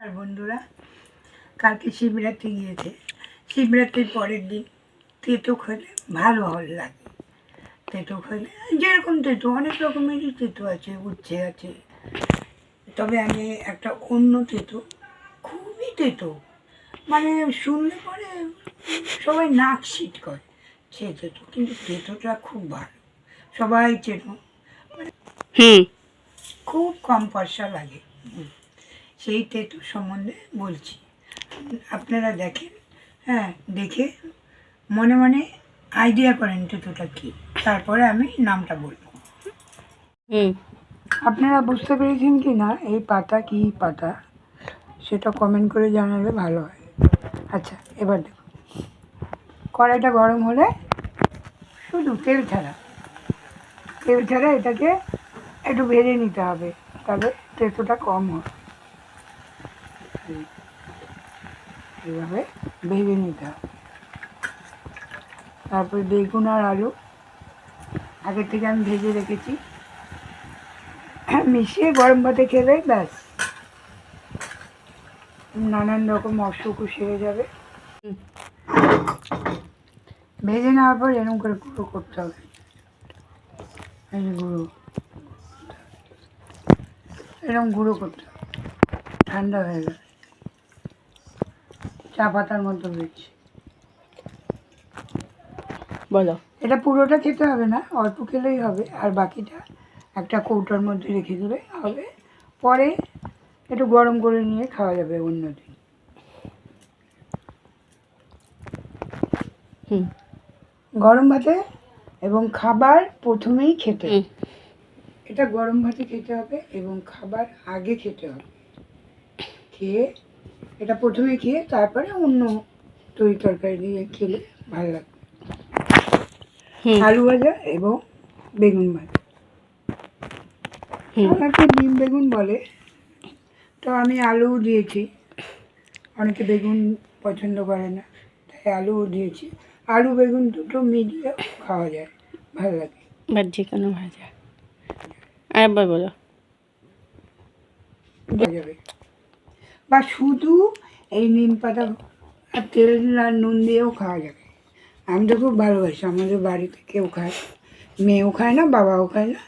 আর বন্ধুরা, কালকে শিবরাত্রি গিয়েছে। শিবরাত্রির পরের দিন তেঁতো খেলে ভালো লাগে। তেঁতো খেলে যেরকম তেঁতো, অনেক রকমেরই তেঁতো আছে, উচ্ছে আছে, তবে আমি একটা অন্য তেঁতো, খুবই তেঁতো, মানে শুনলে পরে সবাই নাক ছিট করে সে তেঁতো, কিন্তু তেঁতোটা খুব ভালো, সবাই চেনো, খুব কম পয়সা লাগে। সেই তেঁতো সম্বন্ধে বলছি, আপনারা দেখেন, হ্যাঁ, দেখে মনে মনে আইডিয়া করেন তেঁতোটা কী, তারপরে আমি নামটা বলবো। আপনারা বুঝতে পেরেছেন কি না এই পাতা কী পাতা, সেটা কমেন্ট করে জানালে ভালো হয়। আচ্ছা, এবার দেখুন, কড়াইটা গরম হলে শুধু তেল ছাড়া এটাকে একটু ভেজে নিতে হবে, তবে তেঁতোটা কম হবে। এইভাবে ভেজে নিতে হবে। তারপরে বেগুন আর আলু আগের থেকে আমি ভেজে রেখেছি, মিশিয়ে গরম ভাতে খেলে ব্যাস নানান রকম অসুখ সেরে যাবে। ভেজে নেওয়ার পর এরকম করে গুঁড়ো করতে হবে। এই গুঁড়ো, এরকম গুঁড়ো করতে হবে। ঠান্ডা হয়ে গেলে চা পাতার মতো হয়েছে। বলো, এটা পুরোটা খেতে হবে না, অল্প খেলেই হবে, আর বাকিটা একটা কৌটোর মধ্যে রেখে দিলে হবে, পরে একটু গরম করে নিয়ে খাওয়া যাবে অন্যদিন। গরম ভাতে এবং খাবার প্রথমেই খেতে, এটা গরম ভাতে খেতে হবে এবং খাবার আগে খেতে হবে। খেয়ে এটা প্রথমে খেয়ে তারপরে অন্য তরি তরকারি দিয়ে খেলে ভালো লাগবে। আলু ভাজা এবং বেগুন ভাজা, অনেকে ডিম বেগুন বলে, তো আমি আলুও দিয়েছি। অনেকে বেগুন পছন্দ করে না, তাই আলুও দিয়েছি। আলু বেগুন দুটো মিলিয়ে খাওয়া যায়, ভালো লাগে। বা যে কোনো ভাজা আরেকবার বলো যাবে, বা শুধু এই নিম পাতা আর তেল আর নুন দিয়েও খাওয়া যাবে। আমি তো খুব ভালোবাসি, আমাদের বাড়িতে কেউ খায়, মেয়েও খায় না, বাবাও খায় না,